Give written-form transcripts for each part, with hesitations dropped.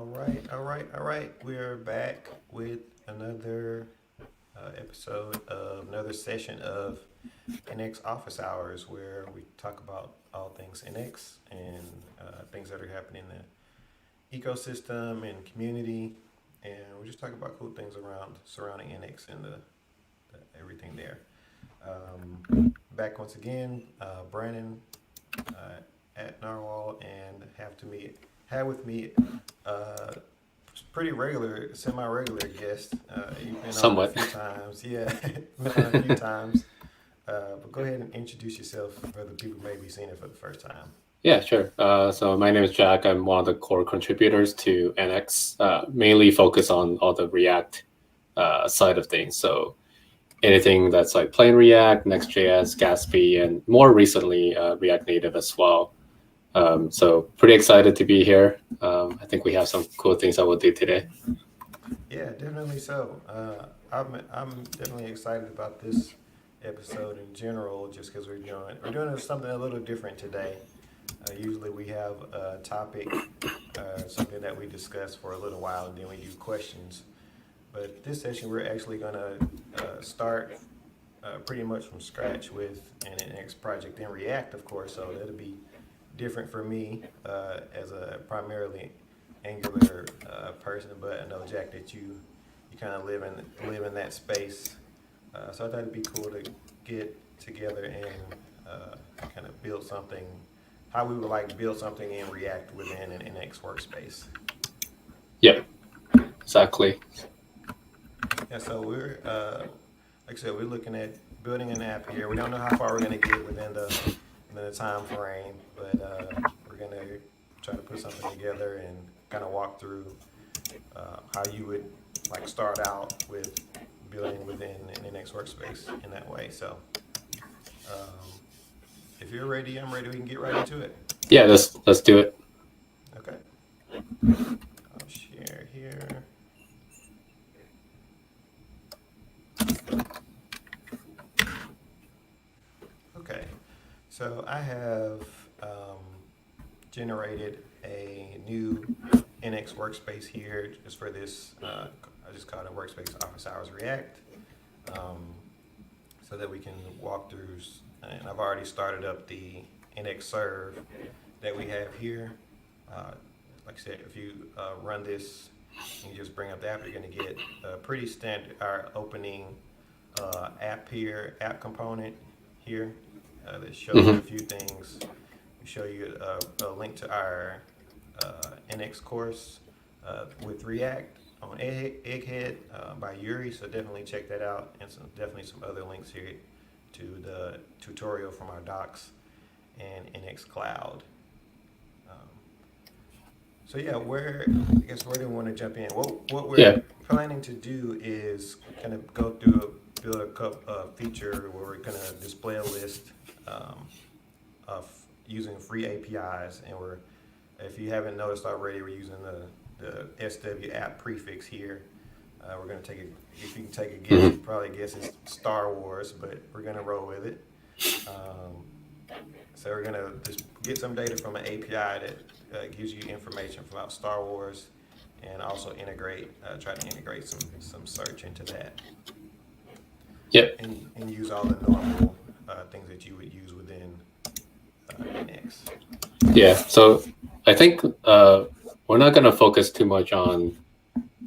All right. We're back with another episode of another session of NX Office Hours, where we talk about all things NX and things that are happening in the ecosystem and community, and we just talk about cool things around surrounding NX and the everything there. Back once again, Brandon uh, at Nrwl, and have with me uh, pretty regular, semi-regular guest. You've been on a Somewhat. few times, yeah, been on a few times. But go ahead and introduce yourself for the people who may be seeing it for the first time. Yeah, sure. So my name is Jack. I'm one of the core contributors to NX, mainly focus on all the React side of things. So anything that's like plain React, Next.js, Gatsby, and more recently React Native as well. So pretty excited to be here. I think we have some cool things that we'll do today. Yeah, definitely so. I'm definitely excited about this episode in general, just because we're doing something a little different today. Usually we have a topic, something that we discuss for a little while, and then we do questions. But this session, we're actually going to start pretty much from scratch with an NX project in React, of course. So that'll be different for me as a primarily Angular person. But I know, Jack, that you kind of live in that space. So I thought it'd be cool to get together and kind of build something, how we would like to build something in React within an NX workspace. Yep, exactly. Yeah, so like I said, we're looking at building an app here. We don't know how far we're going to get within the time frame, but we're going to try to put something together and kind of walk through how you would like start out with building within an NX workspace in that way. So um, if you're ready, I'm ready. We can get right into it. Yeah, let's do it. Okay. I'll share here. Okay. So I have um, generated a new NX workspace here just for this. I just called it Workspace Office Hours React, um, so that we can walk through. And I've already started up the NX serve that we have here. Uh, like I said, if you run this and you just bring up the app, you're going to get a pretty standard our opening app here, app component here that shows you Hmm. a few things. We show you a link to our NX course with React on Egghead by Yuri, so definitely check that out, and definitely some other links here to the tutorial from our docs and NX Cloud. Um, so yeah, where do we want to jump in? What Yeah. we're planning to do is kind of go through build a feature where we're going to display a list um, of using free APIs, and if you haven't noticed already, we're using the SW app prefix here. We're going to take if you can take a guess, Hmm. you probably guess it's Star Wars, but we're going to roll with it. Um, so we're going to just get some data from an API that gives you information about Star Wars, and also try to integrate some search into that, Yep. and use all the normal things that you would use within NX. Yeah. So I think we're not gonna focus too much on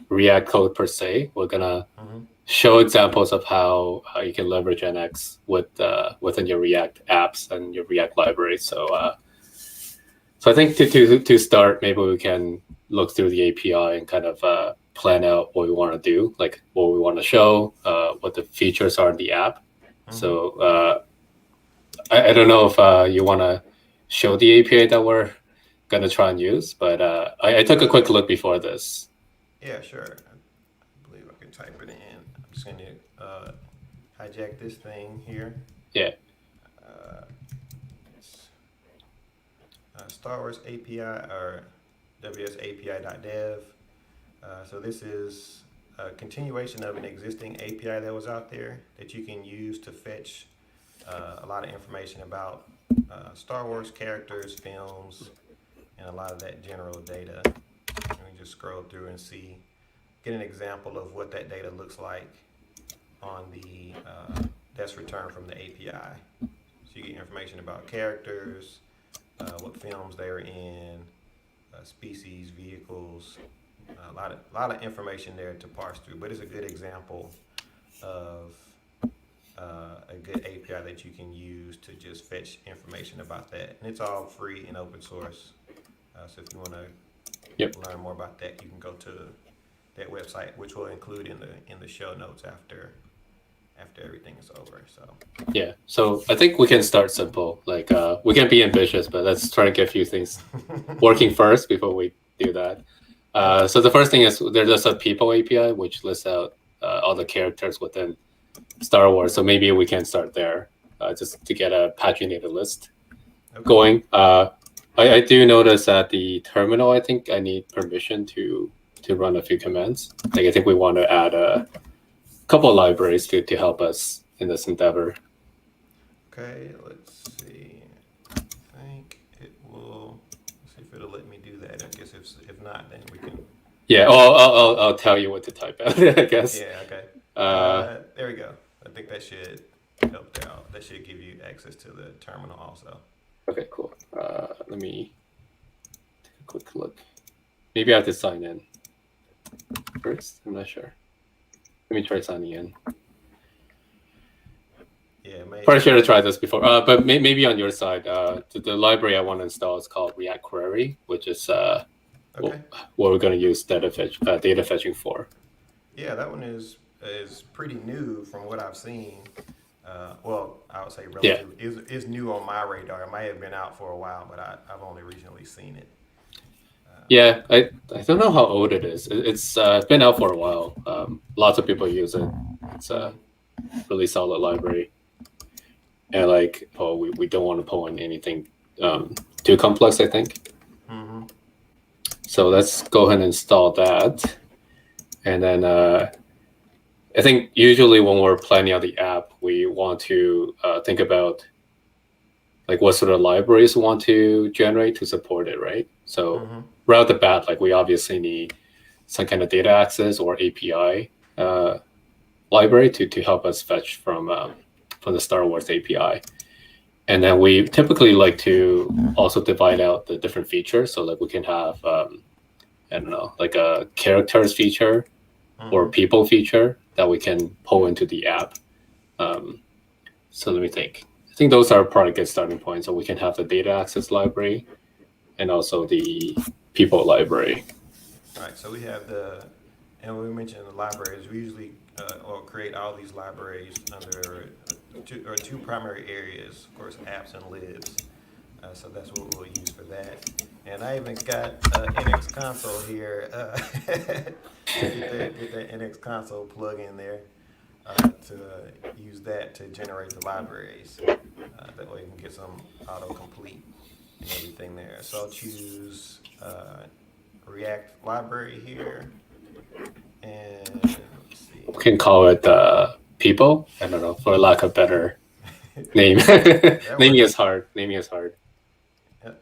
React code per se. We're gonna Mm-hmm. show examples of how you can leverage NX within your React apps and your React library. So I think to start, maybe we can look through the API and kind of plan out what we want to do, like what we want to show, what the features are in the app. Mm-hmm. So I don't know if you want to show the API that we're gonna try and use, but I took a Uh, quick look before this. yeah, sure. I believe I can type it in. I'm just going to hijack this thing here. Yeah. Uh, it's, Star Wars API or wsapi.dev. So this is a continuation of an existing API that was out there that you can use to fetch a lot of information about Star Wars characters, films, and a lot of that general data. Let me me just scroll through and get an example of what that data looks like on the that's returned from the API. So you get information about characters, what films they're in, species, vehicles, a lot of information there to parse through. But it's a good example of a good API that you can use to just fetch information about that. And it's all free and open source. So if you want to learn more about that, you can go to that website, which we'll include in the show notes after everything is over. So yeah, so I think we can start simple. Like we can be ambitious, but let's try to get a few things working first before we do that. So the first thing is there's a people API which lists out all the characters within Star Wars. So maybe we can start there just to get a paginated list going. I do notice at the terminal, I think I need permission to run a few commands. Like I think we want to add a couple of libraries to help us in this endeavor. Okay, let's see. I think it will. Let's see if it'll let me do that. I guess if not, then we can. Yeah, I'll tell you what to type out. I guess. Yeah. Okay. There we go. I think that should help out. That should give you access to the terminal also. Okay, cool. Let me take a quick look. Maybe I have to sign in first. I'm not sure. Let me try signing in. Yeah, maybe. Probably should have tried this before. But maybe on your side, the library I want to install is called React Query, which is what we're going to use data fetching for. Yeah, that one is pretty new from what I've seen. Well, I would say relatively is new on my radar. It might have been out for a while, but I've only recently seen it. Yeah, I don't know how old it is. It's been out for a while. Lots of people use it. It's a really solid library. And like, we don't want to pull in anything too complex, I think. Mm-hmm. So let's go ahead and install that. And then I think usually when we're planning out the app, we want to think about like what sort of libraries we want to generate to support it, right? So right off the bat, like we obviously need some kind of data access or API library to help us fetch from the Star Wars API. And then we typically like to also divide out the different features. So like we can have, I don't know, like a characters feature or people feature that we can pull into the app. So let me think. I think those are probably good starting points. So we can have the data access library and also the people library. All right, so we have and we mentioned the libraries. We usually or create all these libraries under two primary areas, of course, apps and libs. So that's what we'll use for that. And I even got NX console here. Get that NX console plug in there to use that to generate the libraries. That way you can get some autocomplete and everything there. So I'll choose React library here. And let's see. We can call it people. I don't know, for lack of better name. Naming is hard.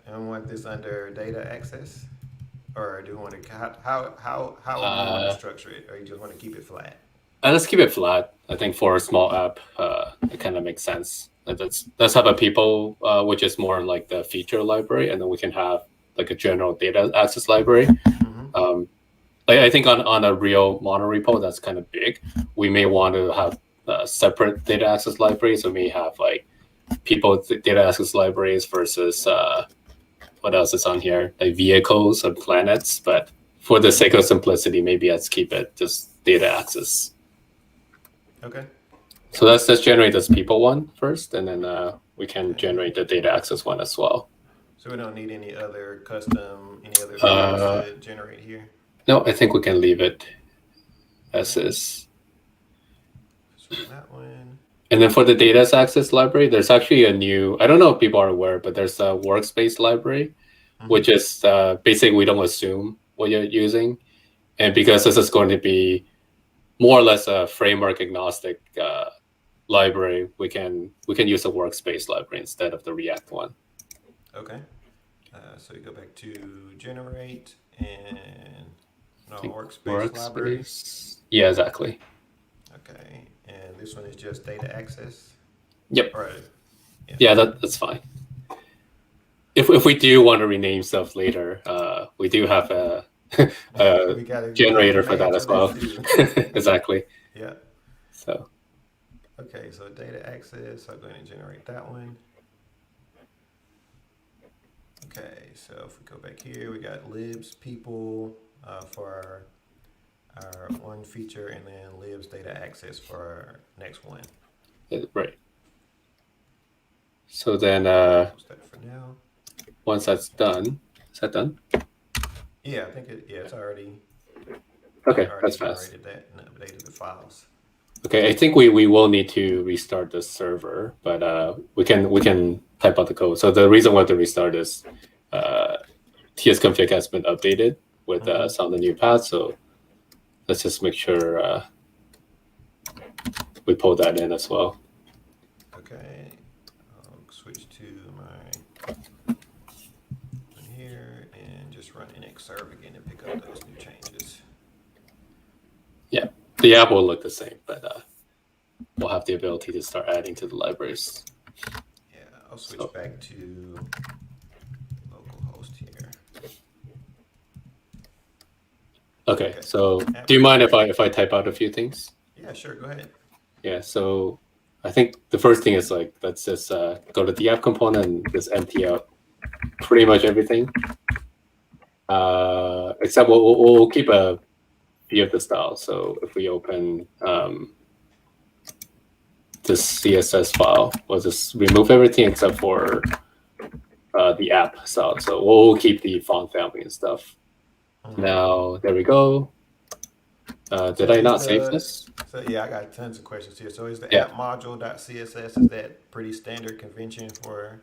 And want this under data access, or do you want to how do you want to structure it, or you just want to keep it flat? Let's keep it flat. I think for a small app, it kind of makes sense. Let's have a people, which is more like the feature library, and then we can have like a general data access library. I think on a real monorepo that's kind of big, we may want to have separate data access libraries. So we may have like people data access libraries versus what else is on here, like vehicles and planets. But for the sake of simplicity, maybe let's keep it just data access. Okay. So let's generate this people one first, and then we can generate the data access one as well. So we don't need any other fields to generate here? No, I think we can leave it as is. So that one. And then for the data access library, there's actually a new, I don't know if people are aware, but there's a workspace library, which is basically we don't assume what you're using. And because this is going to be more or less a framework agnostic library, we can use a workspace library instead of the React one. Okay. So you go back to generate, and no I think workspace library. workspace. Yeah, exactly. Okay, and this one is just data access. Yep. All right. Yeah, that's fine. If we do want to rename stuff later, we do have a, a we got generator for that commands as for that well. too. Exactly. Yeah. So Okay, so data access. I'm going to generate that one. Okay, so if we go back here, we got libs people for our one feature, and then libs data access for our next one. right. So then Post that for now. once that's done, is that done? Yeah, I think it's already Okay, already that's fast. generated that and updated the files. Okay, I think we will need to restart the server, but we can type out the code. So the reason why to restart is tsconfig has been updated with some of the new paths. So let's just make sure we pull that in as well. Okay, I'll switch to my one here and just run nxserve again and pick up those new changes. Yeah, the app will look the same, but we'll have the ability to start adding to the libraries. Yeah, I'll switch back to localhost here. Okay, so do you mind if I type out a few things? Yeah, sure, go ahead. Yeah, so I think the first thing is like, let's just go to the app component and just empty out pretty much everything. Except we'll keep a view of the style. So if we open this CSS file, we'll just remove everything except for the app style. So we'll keep the font family and stuff. Now, there we go. Did I not save this? So yeah, I got tons of questions here. So is the Yeah. app module.css, is that pretty standard convention for?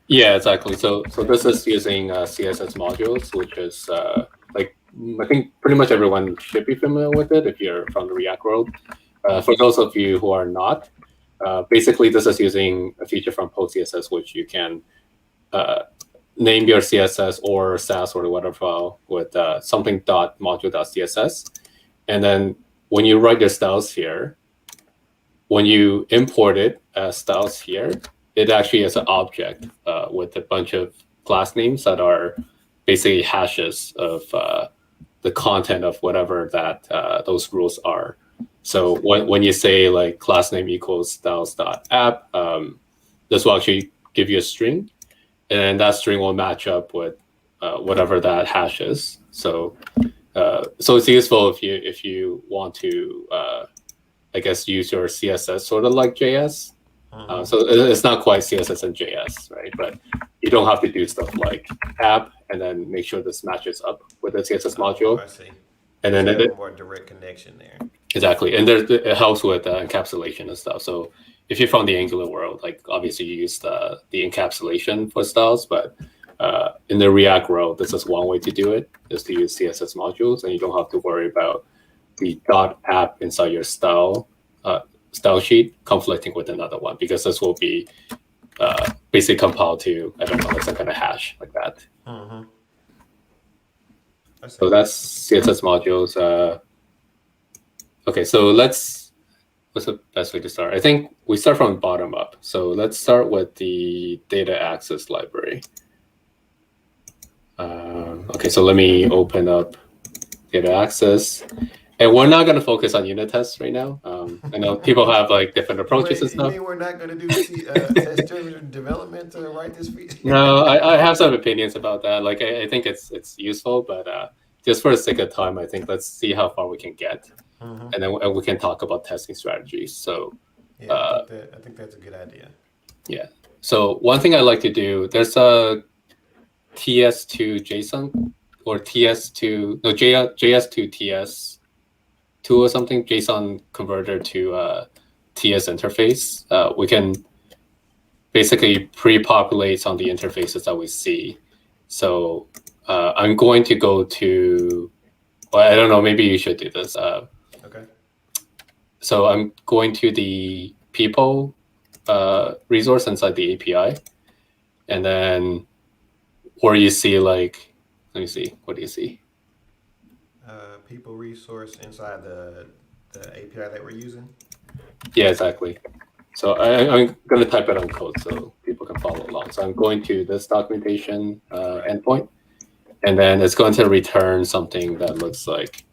Yeah, exactly. So this is using CSS modules, which is like I think pretty much everyone should be familiar with it if you're from the React world. For those of you who are not, basically this is using a feature from PostCSS, which you can name your CSS or Sass or whatever file with something .module.css. And then when you write your styles here, when you import it as styles here, it actually is an object with a bunch of class names that are basically hashes of the content of whatever that those rules are. So when you say like class name equals styles.app, this will actually give you a string, and that string will match up with whatever that hash is. So it's useful if you want to, I guess, use your CSS sort of like JS. So it's not quite CSS and JS, right? But you don't have to do stuff like app and then make sure this matches up with the CSS module. I see. And then a more direct connection there. Exactly, and it helps with encapsulation and stuff. So if you're from the Angular world, like obviously you use the encapsulation for styles, but in the React world, this is one way to do it, is to use CSS modules, and you don't have to worry about the .app inside your style sheet conflicting with another one, because this will be basically compiled to, I don't know, some kind of hash like that. So that's CSS modules. Okay, so what's the best way to start? I think we start from bottom up. So let's start with the data access library. Okay, so let me open up data access. And we're not going to focus on unit tests right now. I know people have like different approaches and stuff. You mean we're not going to do test-driven development to write this feature? No, I have some opinions about that. Like I think it's useful, but just for the sake of time, I think let's see how far we can get, and then we can talk about testing strategies. So yeah, I think that's a good idea. Yeah. So one thing I like to do, there's a TS2 JSON or TS2 no JS2 TS2 or something, JSON converter to TS interface. We can basically pre-populate on the interfaces that we see. So I'm going to go to, well, I don't know, maybe you should do this. Okay. So I'm going to the people resource inside the API, and then where you see like, let me see, what do you see? people resource inside the API that we're using? Yeah, exactly. So I'm going to type it on code so people can follow along. So I'm going to this documentation endpoint, and then it's going to return something that looks like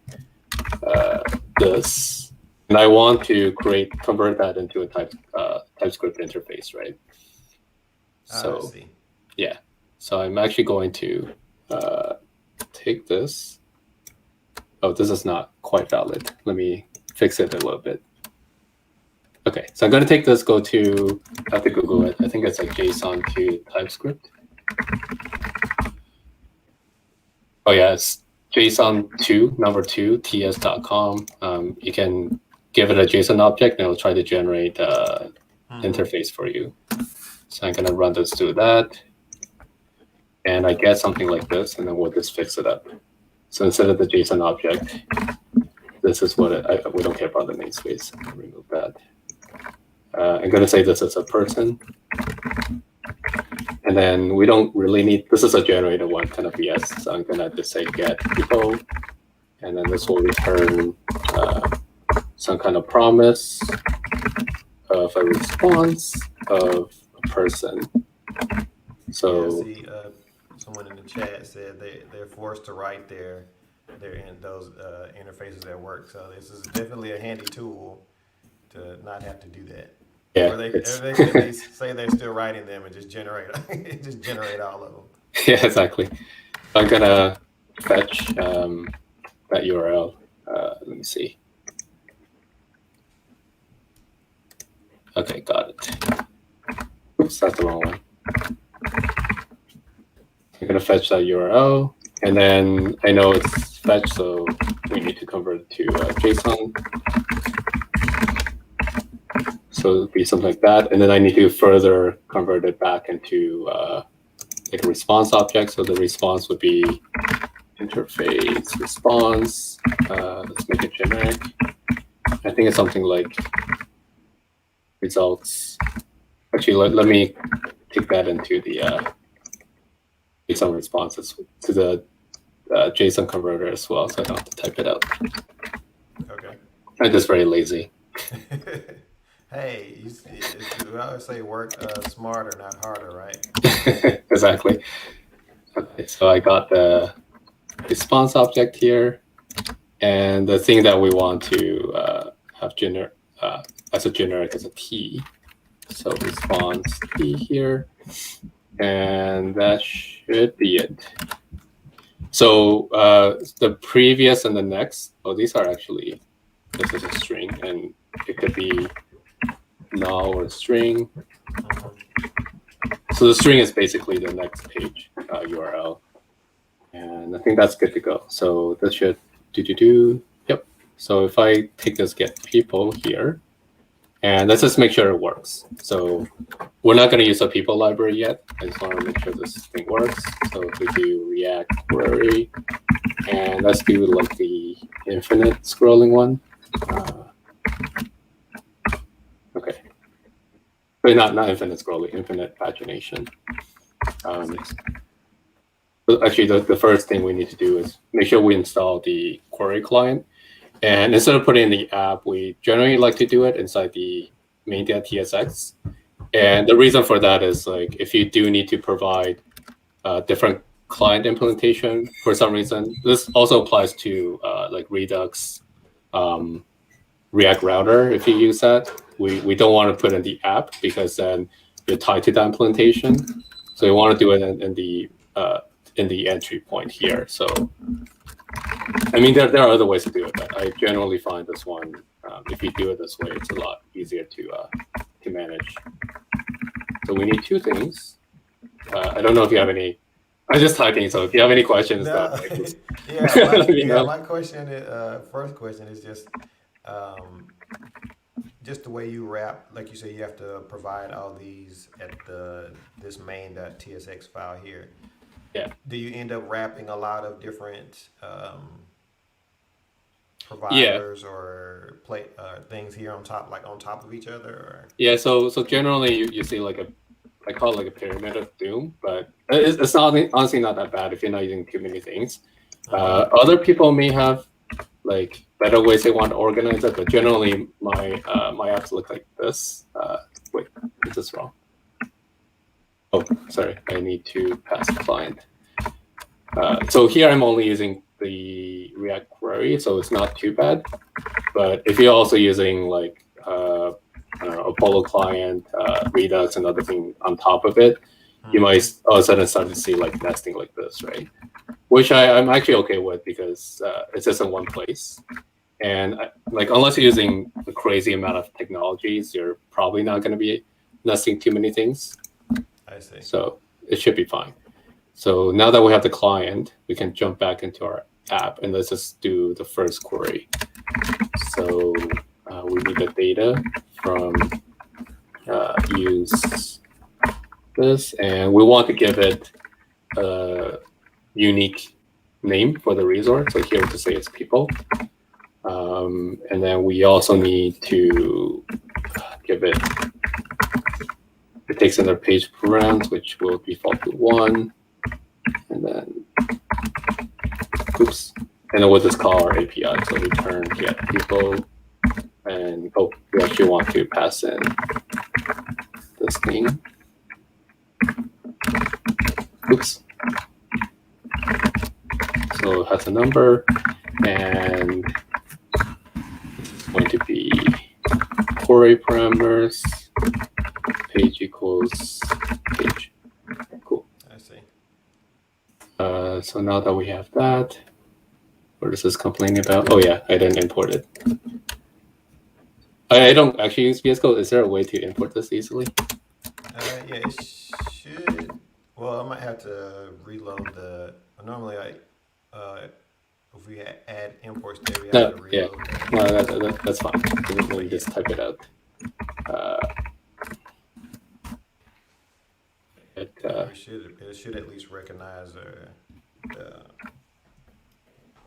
this. And I want to convert that into a TypeScript interface, right? So, I see. yeah. So I'm actually going to take this. Oh, this is not quite valid. Let me fix it a little bit. Okay, so I'm going to take this, I have to Google it. I think it's like JSON to TypeScript. Oh yeah, it's JSON2, number 2, ts.com. You can give it a JSON object and it'll try to generate interface for you. So I'm going to run this through that. And I get something like this, and then we'll just fix it up. So instead of the JSON object, this is what we don't care about the namespace. I'll remove that. I'm going to say this is a person. And then we don't really need, this is a generated one, kind of BS. So I'm going to just say get people. And then this will return some kind of promise of a response of a person. So yeah, see, someone in the chat said they're forced to write they're in those interfaces at work. So this is definitely a handy tool to not have to do that. yeah, Or they say they're still writing them and just generate all of them. yeah, exactly. I'm gonna fetch that URL. Let me see. Okay, got it. Oops, that's the wrong one. I'm gonna fetch that URL, and then I know it's fetched, so we need to convert it to JSON. So it'll be something like that, and then I need to further convert it back into like a response object. So the response would be interface response. Let's make it generic. I think it's something like results. Actually, let me take that into the JSON responses to the JSON converter as well, so I don't have to type it out. Okay. I'm just very lazy. Hey, we always say work smarter, not harder, right? Exactly. Okay, so I got the response object here, and the thing that we want to have as a generic as a T. So response T here, and that should be it. So the previous and the next, these are actually, this is a string, and it could be null or string. So the string is basically the next page URL. And I think that's good to go. So this should Yep. So if I take this get people here, and let's just make sure it works. So we're not going to use a people library yet. I just want to make sure this thing works. So if we do React query, and let's do like the infinite scrolling one. Okay. But not infinite scrolling, infinite pagination. But actually, the first thing we need to do is make sure we install the query client. And instead of putting in the app, we generally like to do it inside the main.tsx. And the reason for that is like if you do need to provide different client implementation for some reason, this also applies to like Redux, React Router. If you use that, we don't want to put in the app because then you're tied to that implementation. So we want to do it in the entry point here. So I mean, there are other ways to do it, but I generally find this one, if you do it this way, it's a lot easier to manage. So we need two things. I don't know if you have any. I'm just typing, so if you have any questions, No. My question is, first question is just the way you wrap, like you say, you have to provide all these at this main.tsx file here. Yeah. Do you end up wrapping a lot of different providers or things here on top of each other? Or? Yeah. So generally, you see like I call it like a pyramid of doom, but it's not honestly not that bad if you're not using too many things. Okay. Other people may have like better ways they want to organize it, but generally my apps look like this. Wait, is this wrong? Oh, sorry, I need to pass client. So here I'm only using the React query, so it's not too bad. But if you're also using like I don't know, Apollo client, Redux, and other thing on top of it, you might all of a sudden start to see like nesting like this, right? Which I'm actually okay with because it's just in one place. And like unless you're using a crazy amount of technologies, you're probably not going to be nesting too many things. I see. So it should be fine. So now that we have the client, we can jump back into our app and let's just do the first query. So we need the data from use this, and we want to give it a unique name for the resource. So here to say it's people. And then we also need to give it takes in their page params, which will default to 1. And then, oops. And then we'll just call our API. So return get people. And we actually want to pass in this thing. Oops. So it has a number, and it's going to be query parameters, page equals page. Cool. I see. So now that we have that, what is this complaining about? Oh yeah, I didn't import it. I don't actually use VS Code. Is there a way to import this easily? Yeah, it should. Well, I might have to reload the. Normally, if we add imports there, we have to reload. Yeah, no, that's fine. Let me just type it out. It should at least recognize the.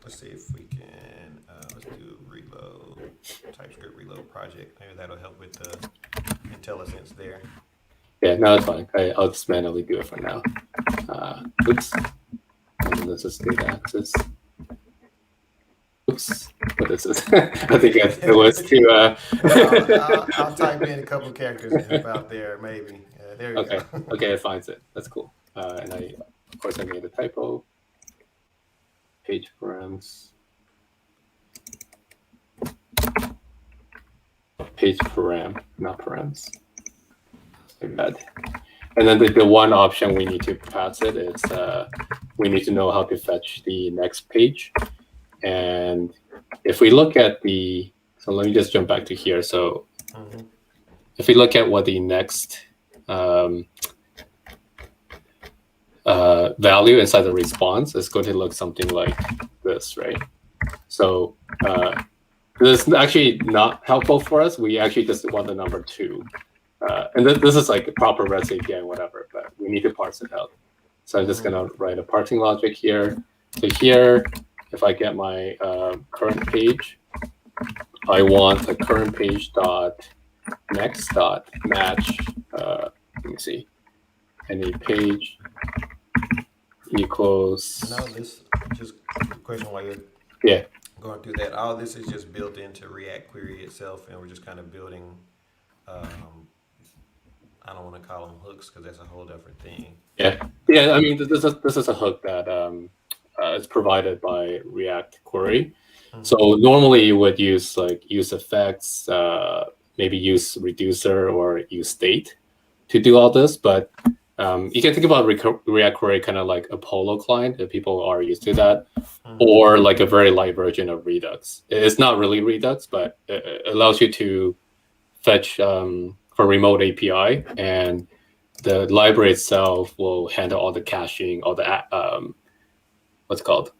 Let's see if we can. Let's do reload TypeScript reload project. Maybe that'll help with the IntelliSense there. Yeah, no, it's fine. I'll just manually do it for now. Oops. And let's just data access. Oops. What is this? I think it was too. I'll type in a couple characters and help out there, maybe. There you go. Okay, it finds it. That's cool. And of course, I made a typo. Page params. Page param, not params. Like that. And then the one option we need to pass it is we need to know how to fetch the next page. And if we look at so let me just jump back to here. So if we look at what the next value inside the response is going to look something like this, right? So this is actually not helpful for us. We actually just want the number 2. And this is like a proper REST API and whatever, but we need to parse it out. So I'm just going to write a parsing logic here. So here, if I get my current page, I want the current page dot next dot match. Let me see. Any page equals. No, this just a question while you're going through that. All this is just built into React Query itself, and we're just kind of building. I don't want to call them hooks because that's a whole different thing. Yeah. I mean, this is a hook that is provided by React Query. So normally you would use like use effects, maybe use reducer or use state to do all this. But you can think about React Query kind of like Apollo client if people are used to that, or like a very light version of Redux. It's not really Redux, but it allows you to fetch for remote API, and the library itself will handle all the caching, all the what's it called,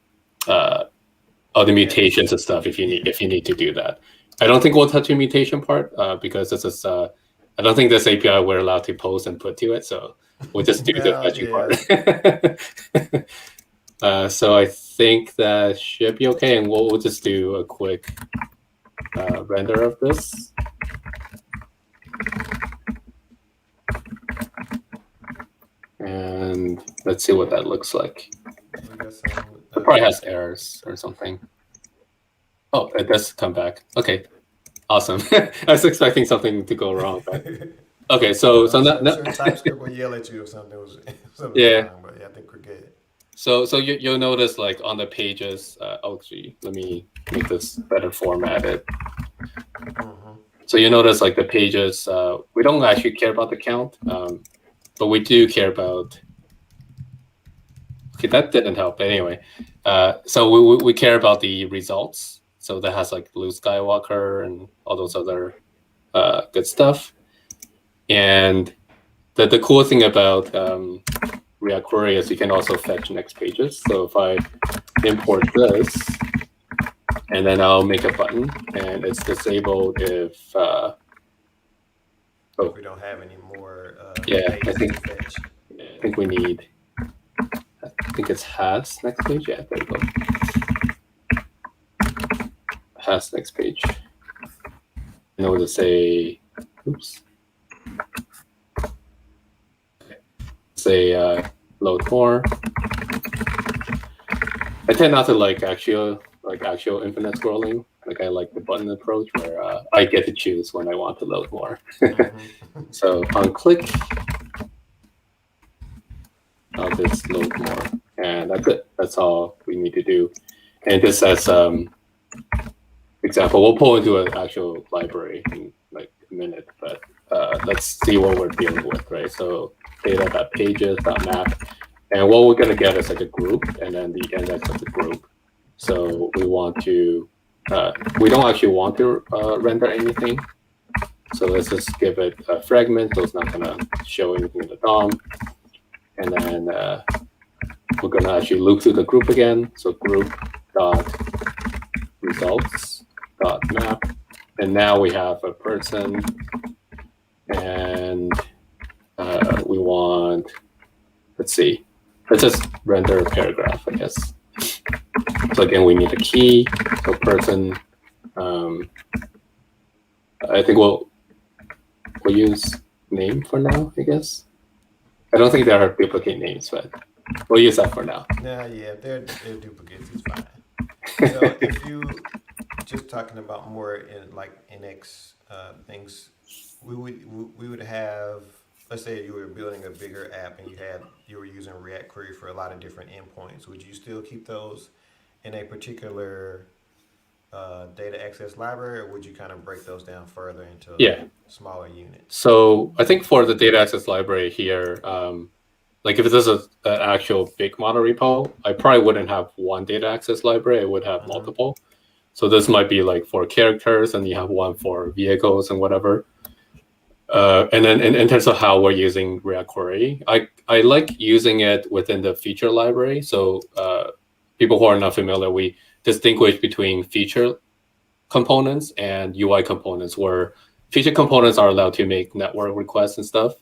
all the mutations and stuff if you need to do that. I don't think we'll touch the mutation part because this is I don't think this API we're allowed to post and put to it, so we'll just do the fetching part. So I think that should be okay, and we'll just do a quick render of this. And let's see what that looks like. The probably has errors or something. Oh, it does come back. Okay, awesome. I was expecting something to go wrong, but okay. So I'm sure TypeScript will yell at you if something was yeah. wrong, but yeah, I think we're good. So you'll notice like on the pages. Oh, gee, let me make this better formatted. Mm-hmm. So you notice like the pages. We don't actually care about the count, but we do care about. Okay, that didn't help. Anyway, so we care about the results. So that has like Luke Skywalker and all those other good stuff. And the cool thing about React Query is you can also fetch next pages. So if I import this, and then I'll make a button, and it's disabled if. If we don't have any more Yeah, pages to fetch. I think we need. I think it's has next page. Yeah, there we go. Has next page. In order to say, oops. Say load more. I tend not to like actual infinite scrolling. Like I like the button approach where I get to choose when I want to load more. Mm-hmm. So on click, I'll just load more, and that's it. That's all we need to do. And this as example, we'll pull into an actual library in like a minute, but let's see what we're dealing with, right? So data.pages.map, and what we're gonna get is like a group, and then the index of the group. So we want to, we don't actually want to render anything. So let's just give it a fragment, so it's not gonna show anything in the DOM. And then we're gonna actually loop through the group again. So group dot results dot map, and now we have a person, and we want, let's see, let's just render a paragraph, I guess. So again, we need a key. So person, I think we'll use name for now, I guess. I don't think there are duplicate names, but we'll use that for now. Yeah, if they're duplicates, it's fine. So if you just talking about more in like NX things, we would have, let's say you were building a bigger app and you were using React Query for a lot of different endpoints. Would you still keep those in a particular data access library, or would you kind of break those down further into smaller units? So I think for the data access library here, like if this is an actual big mono repo, I probably wouldn't have one data access library. I would have multiple. So this might be like for characters, and you have one for vehicles and whatever. And then in terms of how we're using React Query, I like using it within the feature library. So people who are not familiar, we distinguish between feature components and UI components, where feature components are allowed to make network requests and stuff.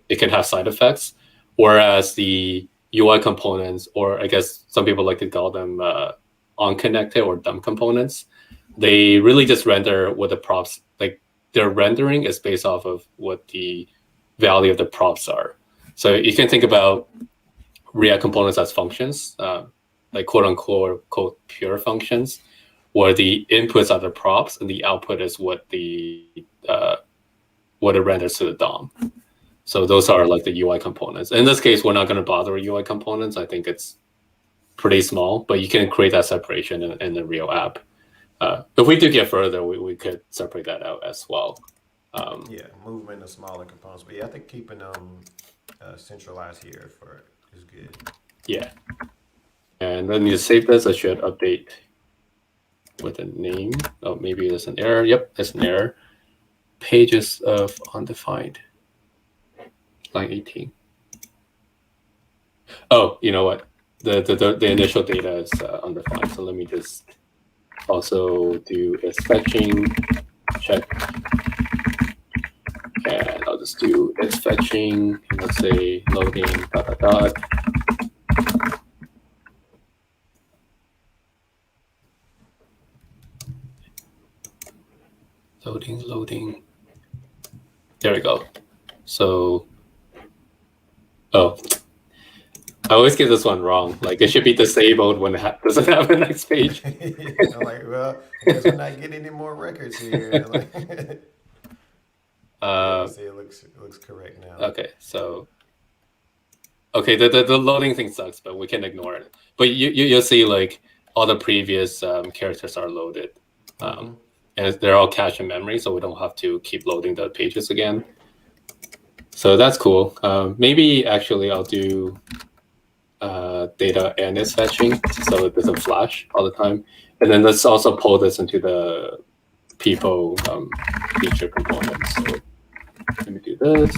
It can have side effects, whereas the UI components, or I guess some people like to call them unconnected or dumb components, they really just render what the props, like their rendering is based off of what the value of the props are. So you can think about React components as functions, like quote unquote pure functions, where the inputs are the props and the output is what what it renders to the DOM. So those are like the UI components. In this case, we're not going to bother with UI components. I think it's pretty small, but you can create that separation in the real app. If we do get further, we could separate that out as well. Move them into smaller components. But yeah, I think keeping them centralized here is good. Yeah. And then you save this. I should update with a name. Oh, maybe there's an error. Yep, there's an error. Pages of undefined. Line 18. Oh, you know what? The initial data is undefined. So let me just also do is fetching check. And I'll just do is fetching. Let's say loading dot dot dot. Loading. There we go. So, I always get this one wrong. Like it should be disabled when it doesn't have a next page. I'm like, well, I guess we're not getting any more records here. Like, yeah, you see, it looks correct now. Okay, so okay, the loading thing sucks, but we can ignore it. But you'll see like all the previous characters are loaded, and they're all cached in memory, so we don't have to keep loading the pages again. So that's cool. Maybe actually I'll do data and its fetching, so it doesn't flash all the time. And then let's also pull this into the people feature components. So let me do this.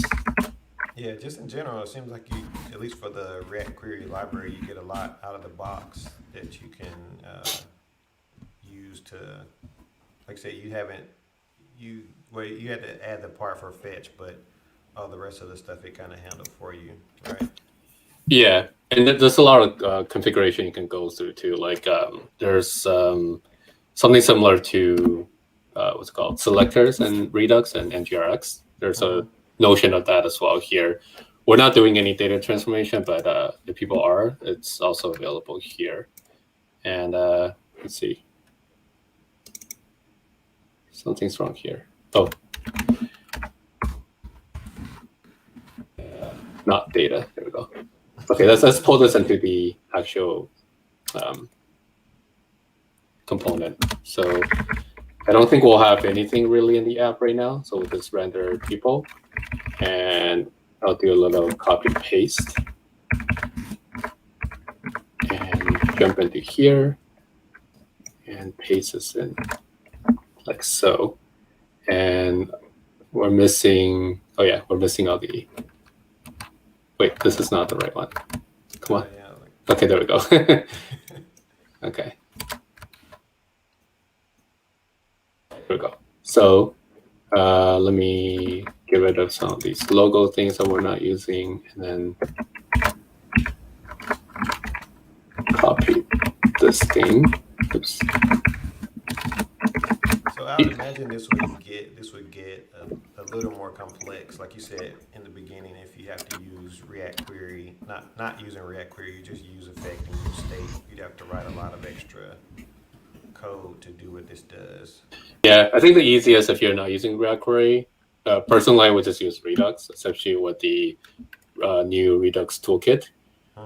Yeah, just in general, it seems like you, at least for the React Query library, you get a lot out of the box that you can use to, like I say, you had to add the part for fetch, but all the rest of the stuff it kind of handled for you, right? Yeah, and there's a lot of configuration you can go through too. Like there's something similar to what's it called, selectors and Redux and NGRX. There's a notion of that as well here. We're not doing any data transformation, but if people are, it's also available here. And let's see. Something's wrong here. Oh. Not data. There we go. Okay, let's pull this into the actual component. So I don't think we'll have anything really in the app right now. So we'll just render people. And I'll do a little copy paste. And jump into here. And paste this in like so. And we're missing, oh yeah, we're missing all the, wait, this is not the right one. Come on. Yeah, like, Okay, there we go. Okay. There we go. So let me get rid of some of these logo things that we're not using, and then copy this thing. Oops. so I would imagine this would get a little more complex, like you said in the beginning. If you have to use React Query, not using React Query, you just use effect and use state. You'd have to write a lot of extra code to do what this does. Yeah, I think the easiest if you're not using React Query, personally I would just use Redux, especially with the new Redux toolkit.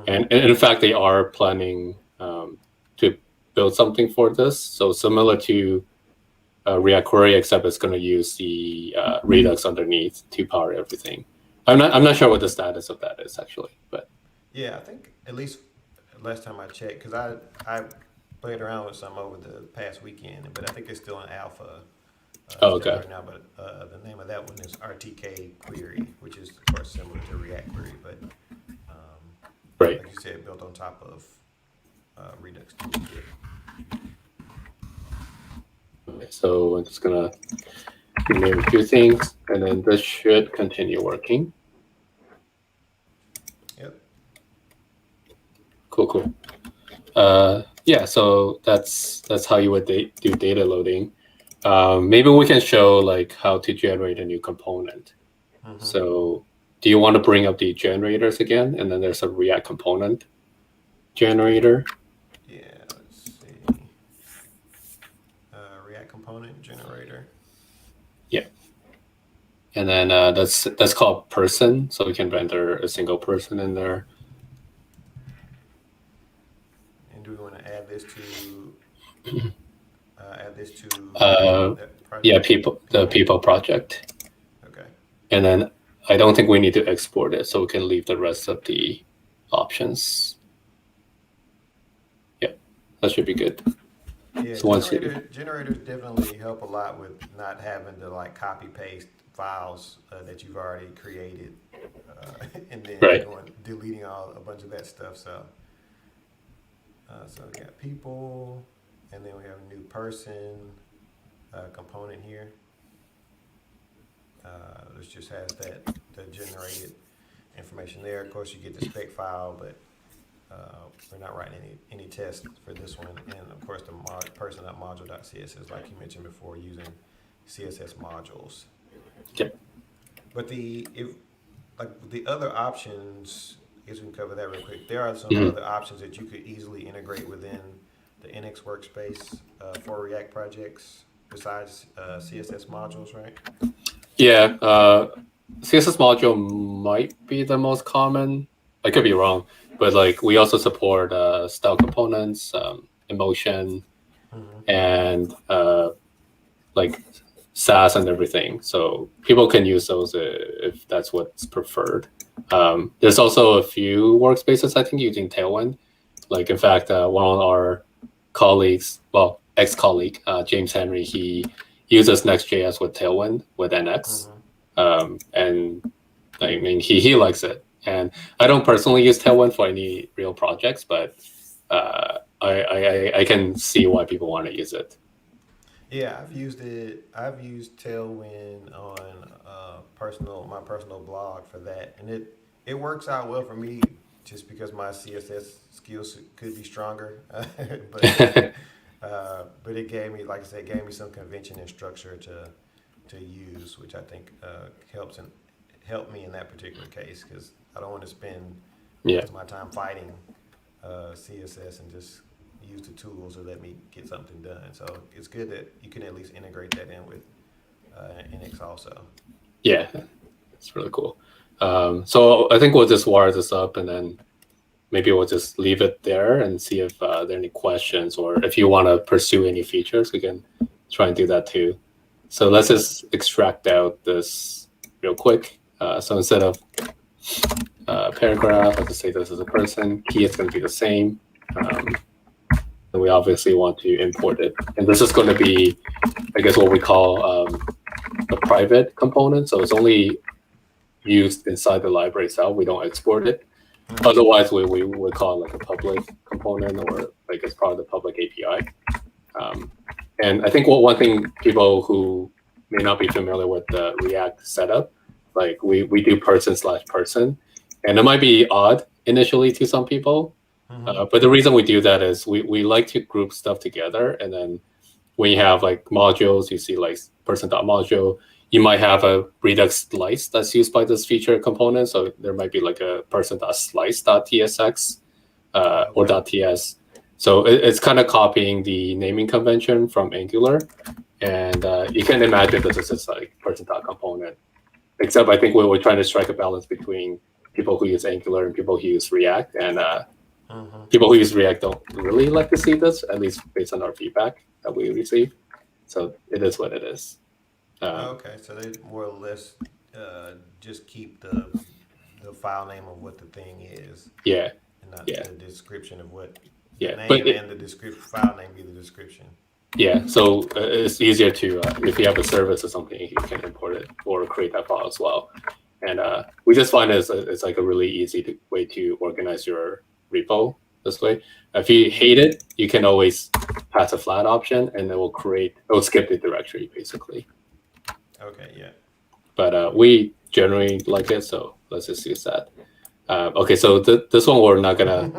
And in fact, they are planning to build something for this. So similar to React Query, except it's going to use the Redux underneath to power everything. I'm not sure what the status of that is actually, but yeah, I think at least last time I checked, because I played around with some over the past weekend, but I think it's still in alpha okay. right now. But the name of that one is RTK Query, which is of course similar to React Query, but right. like you said, built on top of Redux toolkit. Okay, so I'm just gonna rename a few things, and then this should continue working. Yep. Cool. Yeah, so that's how you would do data loading. Maybe we can show like how to generate a new component. So do you want to bring up the generators again? And then there's a React component generator. Yeah, let's see. React component generator. Yeah. And then that's called person. So we can render a single person in there. And do we want to add this to Yeah, the people project. Okay. And then I don't think we need to export it, so we can leave the rest of the options. Yeah, that should be good. Yeah, So generators definitely help a lot with not having to like copy paste files that you've already created, and then deleting a bunch of that stuff. So we got people, and then we have a new person component here. This just has the generated information there. Of course, you get the spec file, but we're not writing any tests for this one. And of course, the person.module.css, like you mentioned before, using CSS modules. Yep. But the other options, guess we can cover that real quick. There are some Mhm. other options that you could easily integrate within the NX workspace for React projects besides CSS modules, right? Yeah, CSS module might be the most common. I could be wrong, but like we also support style components, emotion, Mm-hmm. and like SAS and everything. So people can use those if that's what's preferred. There's also a few workspaces I think using Tailwind. Like in fact, one of our colleagues, well, ex-colleague James Henry, he uses Next.js with Tailwind with NX, Mm-hmm. and I mean he likes it. And I don't personally use Tailwind for any real projects, but I can see why people want to use it. Yeah, I've used it. I've used Tailwind on my personal blog for that, and it works out well for me just because my CSS skills could be stronger, but it gave me, like I said, it gave me some convention and structure to use, which I think helped me in that particular case because I don't want to spend Yeah. most of my time fighting CSS and just use the tools to let me get something done. So it's good that you can at least integrate that in with NX also. Yeah, it's really cool. So I think we'll just wire this up and then maybe we'll just leave it there and see if there are any questions or if you want to pursue any features, we can try and do that too. So let's just extract out this real quick. So instead of paragraph, I'll just say this is a person. Key is going to be the same. And we obviously want to import it. And this is going to be, I guess, what we call a private component. So it's only used inside the library itself. We don't export it. Mm-hmm. Otherwise, we would call it like a public component or like it's part of the public API. And I think one thing people who may not be familiar with the React setup, like we do person/person, and it might be odd initially to some people, but the reason we do that is we like to group stuff together, and then when you have like modules, you see like person.module, you might have a Redux slice that's used by this feature component. So there might be like a person.slice.tsx or .ts. So it's kind of copying the naming convention from Angular. And you can imagine this is just like person.component. Except I think we're trying to strike a balance between people who use Angular and people who use React. And people who use React don't really like to see this, at least based on our feedback that we receive. So it is what it is. Okay, so they more or less just keep the file name of what the thing is, Yeah, and not yeah, the description of what the yeah. name and the description file name be the description. Yeah, so it's easier to, if you have a service or something, you can import it or create that file as well. And we just find it's like a really easy way to organize your repo this way. If you hate it, you can always pass a flat option and it will skip the directory basically. Okay, yeah. But we generally like it, so let's just use that. Okay, so this one we're not gonna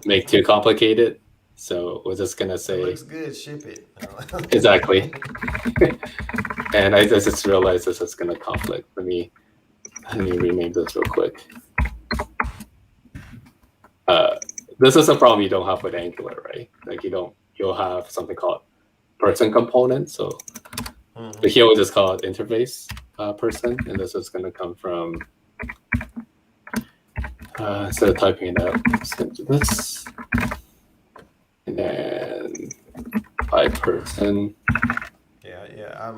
make too complicated. So we're just gonna say it looks good. Ship it. exactly. And I just realized this is gonna conflict. Let me rename this real quick. This is a problem you don't have with Angular, right? Like you'll have something called person component. So here we'll just call it interface person, and this is gonna come from instead of typing it out, I'm just gonna do this. And then by person. Yeah.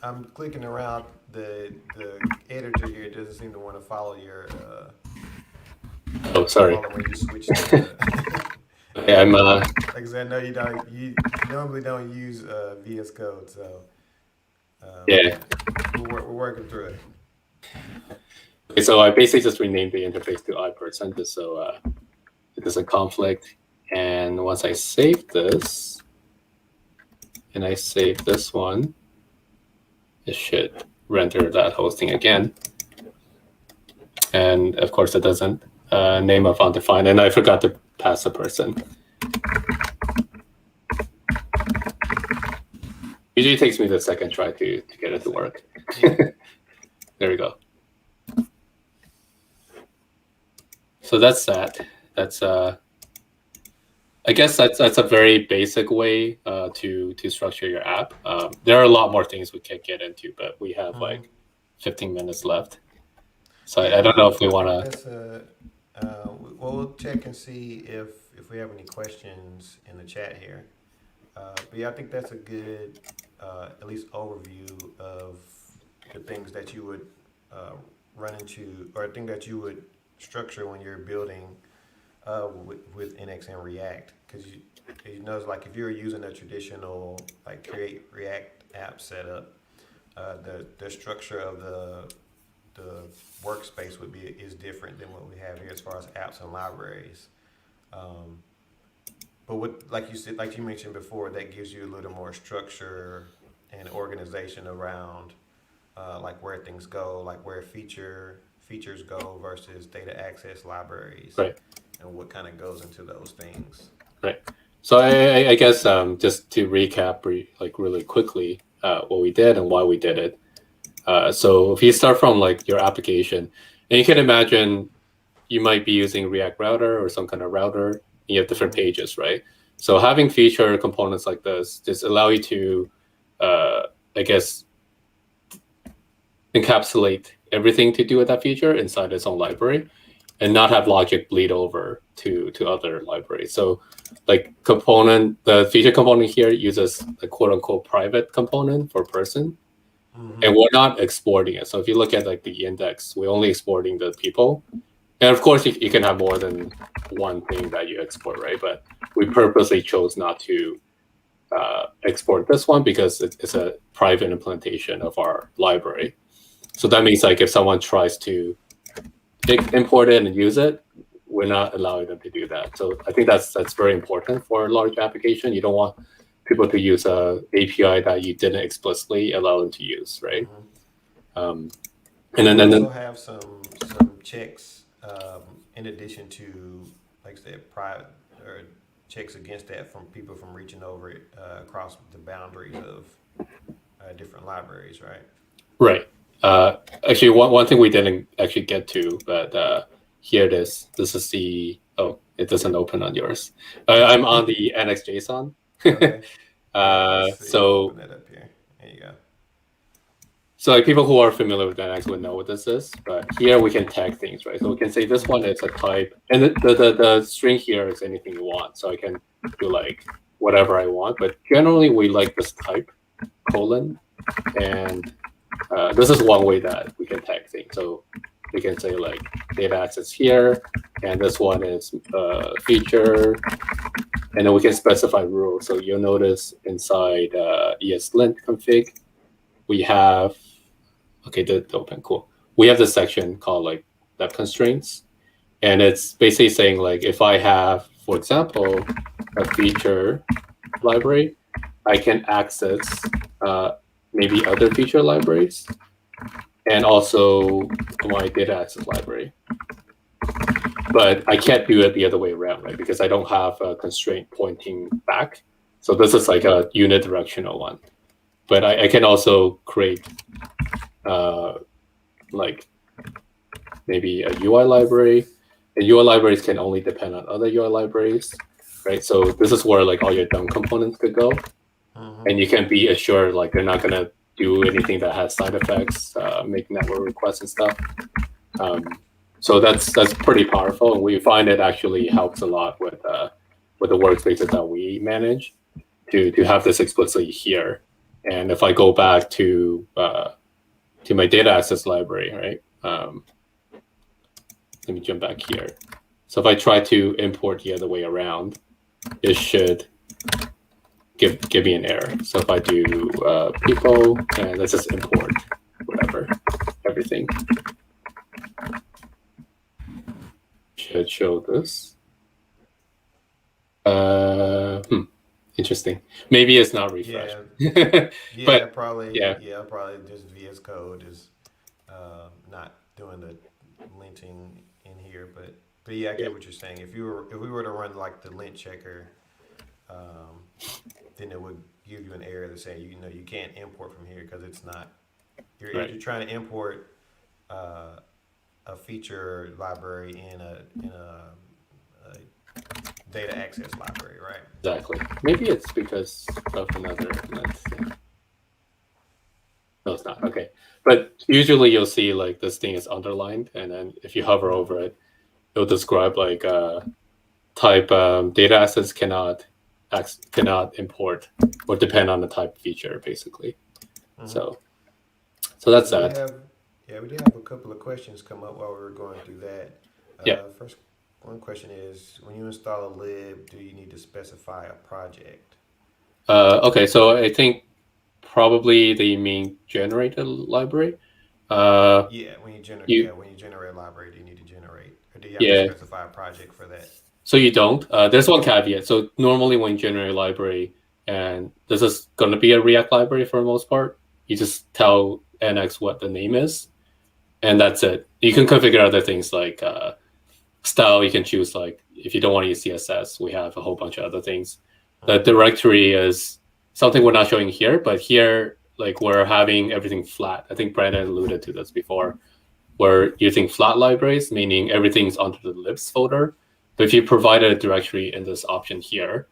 I'm clicking around the editor here. It doesn't seem to want to follow your. Oh, sorry. When you switch to, Okay, I'm. like I said, I know you don't. You normally don't use VS Code, so. Yeah. We're working through it. Okay, so I basically just renamed the interface to iPerson just so it doesn't conflict. And once I save this, and I save this one, it should render that hosting again. And of course it doesn't. Name of undefined, and I forgot to pass the person. Usually it takes me the second try to get it to work. There we go. so that's that. That's I guess that's a very basic way to structure your app. There are a lot more things we can get into, but we have like 15 minutes left. So Yeah, I don't know if we I want think to. that's we'll check and see if we have any questions in the chat here. But yeah, I think that's a good at least overview of the things that you would uh, run into, or I think that you would structure when you're building with NX and React, because you know, like if you're using a traditional like create React app setup, the structure of the workspace would be is different than what we have here as far as apps and libraries. Um, but what, like you said, like you mentioned before, that gives you a little more structure and organization around like where things go, like where features go versus data access libraries, Right, and what kind of goes into those things. right. So I guess just to recap, like really quickly, what we did and why we did it. So if you start from like your application, and you can imagine you might be using React Router or some kind of router, and you have different pages, right? So having feature components like this just allow you to, I guess, encapsulate everything to do with that feature inside its own library, and not have logic bleed over to other libraries. So, like the feature component here uses the quote unquote private component for person, and we're not exporting it. So if you look at like the index, we're only exporting the people. And of course, you can have more than one thing that you export, right? But we purposely chose not to export this one because it's a private implementation of our library. So that means like if someone tries to import it and use it, we're not allowing them to do that. So I think that's very important for a large application. You don't want people to use a API that you didn't explicitly allow them to use, right? And And then you and also then have some checks in addition to, like I said, private or checks against that from people from reaching over across the boundaries of different libraries, right? right. Actually, one thing we didn't actually get to, but here it is. This is the it doesn't open on yours. I'm on the NXJSON. Okay. Yeah, let's see. So Open that up here. There you go. So like people who are familiar with NX would know what this is, but here we can tag things, right? So we can say this one is a type, and the string here is anything you want. So I can do like whatever I want, but generally we like this type, colon, and this is one way that we can tag things. So we can say like data access here, and this one is feature, and then we can specify rules. So you'll notice inside ESLint config, we have okay, the open, cool. We have this section called like depth constraints, and it's basically saying like if I have, for example, a feature library, I can access maybe other feature libraries and also my data access library. But I can't do it the other way around, right? Because I don't have a constraint pointing back. So this is like a unidirectional one. But I can also create like maybe a UI library. And UI libraries can only depend on other UI libraries, right? So this is where like all your dumb components could go. And you can be assured like they're not gonna do anything that has side effects, make network requests and stuff. So that's pretty powerful, and we find it actually helps a lot with the workspaces that we manage to have this explicitly here. And if I go back to my data access library, right? Let me jump back here. So if I try to import the other way around, it should give me an error. So if I do people, and let's just import whatever, everything. Should show this. Interesting. Maybe it's not refreshed. Yeah, But probably. yeah, Yeah, probably just VS Code is not doing the linting in here, but yeah, I get what you're saying. If we were to run like the lint checker, then it would give you an error that say you know you can't import from here because it's not. You're right. trying to import a a feature library a data access library, right? Exactly. Maybe it's because of another. Let's see. No, it's not. Okay. But usually you'll see like this thing is underlined, and then if you hover over it, it'll describe like type data assets cannot import or depend on the type feature, basically. Mm-hmm. So that's We that. did have a couple of questions come up while we were going through that. Yeah. First, one question is, when you install a lib, do you need to specify a project? Okay, so I think probably they mean generate a library. Yeah, when you generate You when you generate a library, do you need to generate, or do you have to yeah. specify a project for that? So you don't. There's one caveat. So normally when you generate a library, and this is going to be a React library for the most part, you just tell NX what the name is, and that's it. You can configure other things like style. You can choose like if you don't want to use CSS, we have a whole bunch of other things. The directory is something we're not showing here, but here like we're having everything flat. I think Brandon alluded to this before. We're using flat libraries, meaning everything's under the libs folder. But if you provide a directory in this option here,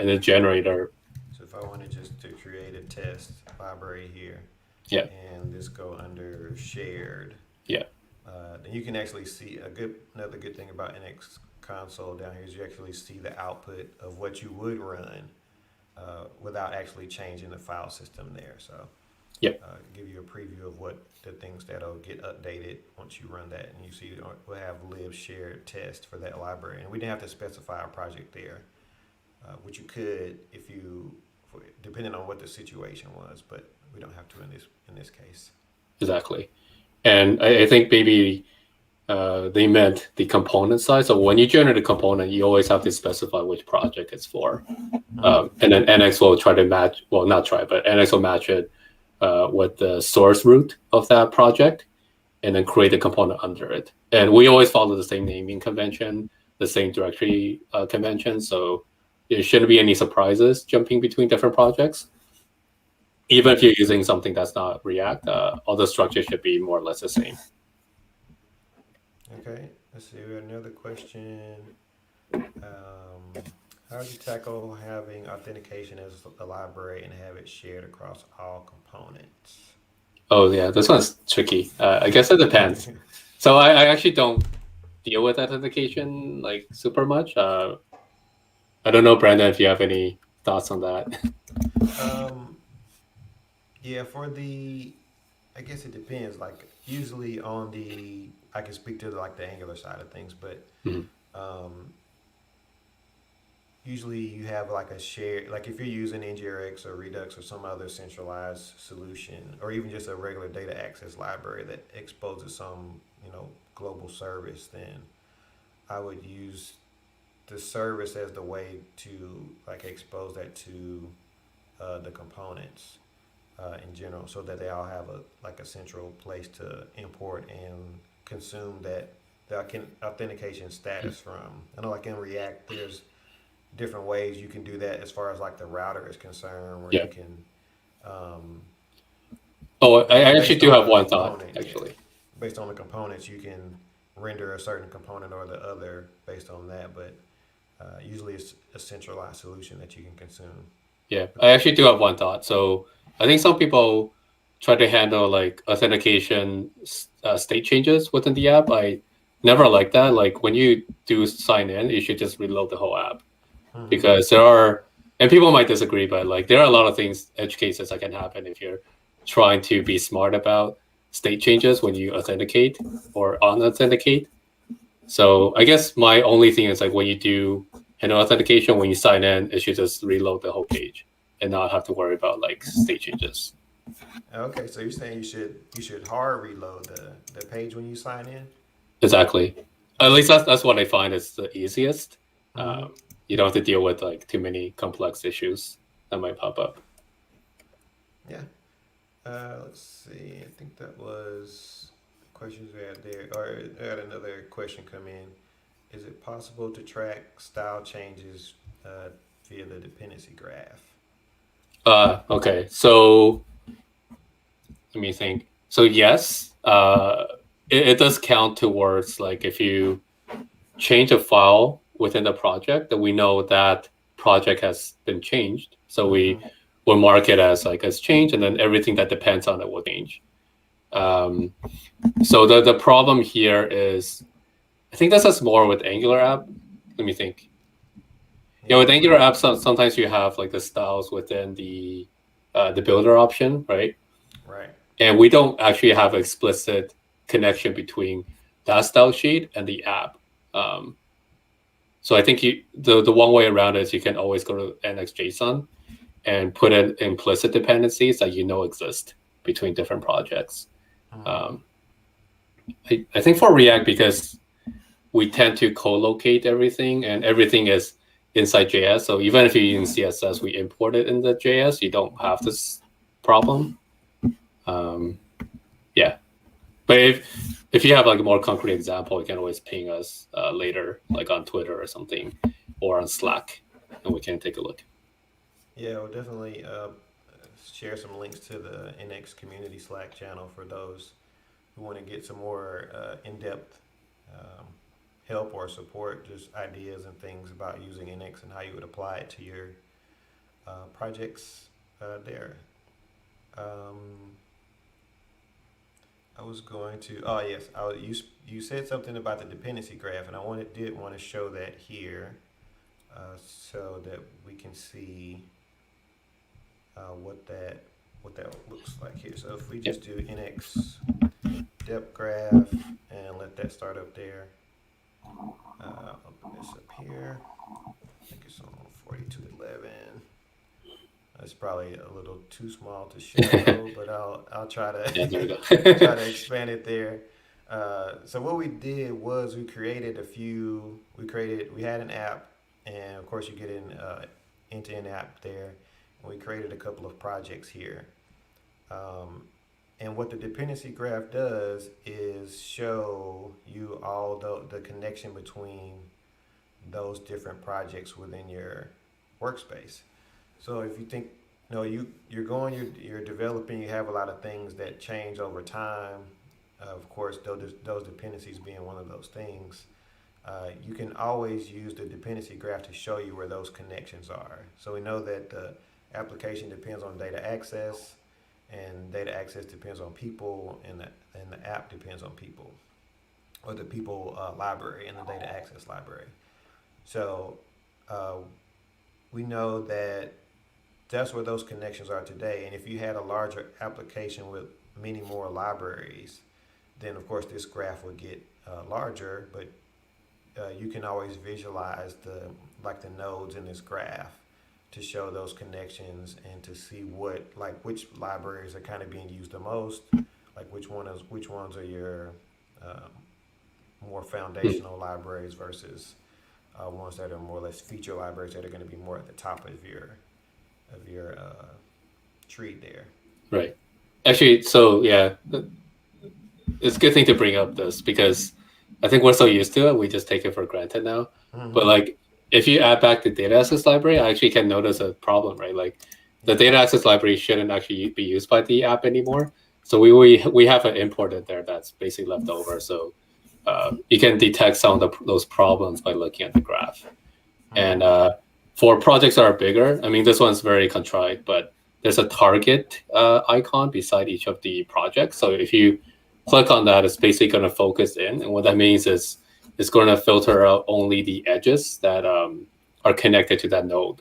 in the generator. So if I wanted just to create a test library here, Yeah. and this go under shared, Yeah. Then you can actually see another good thing about NX console down here is you actually see the output of what you would run without actually changing the file system there. So Yep. Give you a preview of what the things that'll get updated once you run that, and you see we'll have lib shared test for that library, and we didn't have to specify a project there, which you could if you, depending on what the situation was, but we don't have to in this case. Exactly. And I think maybe they meant the component side. So when you generate a component, you always have to specify which project it's for. And then NX will try to match, well, not try, but NX will match it with the source root of that project and then create a component under it. And we always follow the same naming convention, the same directory convention. So there shouldn't be any surprises jumping between different projects. Even if you're using something that's not React, all the structure should be more or less the same. Okay, let's see. We have another question. How would you tackle having authentication as a library and have it shared across all components? Oh yeah, this one's tricky. I guess it depends. So I actually don't deal with authentication like super much. I don't know, Brandon, if you have any thoughts on that. Yeah, I guess it depends. Like usually I can speak to like the Angular side of things, but Mhm. usually you have like a shared, like if you're using NGRX or Redux or some other centralized solution, or even just a regular data access library that exposes some, global service, then I would use the service as the way to like expose that to the components in general, so that they all have a central place to import and consume the authentication status from. I know like in React, there's different ways you can do that as far as like the router is concerned, where Yeah. you can. I actually do have one thought, component, actually. Based on the components, you can render a certain component or the other based on that, but usually it's a centralized solution that you can consume. Yeah, I actually do have one thought. So I think some people try to handle like authentication state changes within the app. I never like that. Like when you do sign in, you should just reload the whole app, because there are, and people might disagree, but like there are a lot of edge cases that can happen if you're trying to be smart about state changes when you authenticate or unauthenticate. So I guess my only thing is like when you do an authentication, when you sign in, it should just reload the whole page and not have to worry about like state changes. Okay, so you're saying you should hard reload the page when you sign in? Exactly. At least that's what I find is the easiest. Mm-hmm. You don't have to deal with like too many complex issues that might pop up. Yeah. Let's see. I think that was the questions we had there. Or I had another question come in. Is it possible to track style changes via the dependency graph? Okay. So let me think. So yes, it does count towards like if you change a file within the project, then we know that project has been changed. So we Mm-hmm. will mark it as like as changed, and then everything that depends on it will change. Um, so the problem here is, I think this is more with Angular app. Let me think. Yeah, Yeah. with Angular apps, sometimes you have like the styles within the builder option, right? Right. And we don't actually have explicit connection between that style sheet and the app. Um, so I think the one way around is you can always go to NXJSON and put in implicit dependencies that you know exist between different projects. Mm-hmm. Um, I think for React, because we tend to co-locate everything and everything is inside JS. So even if you use CSS, we import it in the JS. You don't have this problem. Um, yeah, but if you have like a more concrete example, you can always ping us later, like on Twitter or something, or on Slack, and we can take a look. Yeah, we'll definitely share some links to the NX community Slack channel for those who want to get some more in-depth um, help or support, just ideas and things about using NX and how you would apply it to your projects there. Um, I was going to. Oh yes, you said something about the dependency graph, and did want to show that here, so that we can see what that looks like here. So if we Yep. just do NX depth graph and let that start up there, open this up here. I think it's on 4211. It's probably a little too small to show, but I'll try Yeah, there we to go. try to expand it there. So what we did was we had an app, and of course you get in end-to-end app there, and we created a couple of projects here. Um, and what the dependency graph does is show you all the connection between those different projects within your workspace. So if you think, you're developing, you have a lot of things that change over time. Of course, those dependencies being one of those things. You can always use the dependency graph to show you where those connections are. So we know that the application depends on data access, and data access depends on people, and the app depends on people, or the people library and the data access library. So uh, we know that that's where those connections are today. And if you had a larger application with many more libraries, then of course this graph would get larger. But you can always visualize the nodes in this graph to show those connections and to see which libraries are kind of being used the most, like which ones are your um, more foundational libraries versus ones that are more or less feature libraries that are going to be more at the top of your tree there. Right. Actually, so yeah, it's a good thing to bring up this because I think we're so used to it, we just take it for granted now. But Mm-hmm. like, if you add back the data access library, I actually can notice a problem, right? Like, the Yeah. data access library shouldn't actually be used by the app anymore. So we have an import in there that's basically left over. So you can detect some of those problems by looking at the graph. And Mm-hmm. for projects that are bigger, I mean, this one's very contrived, but there's a target icon beside each of the projects. So if you click on that, it's basically going to focus in. And what that means is it's going to filter out only the edges that are connected to that node.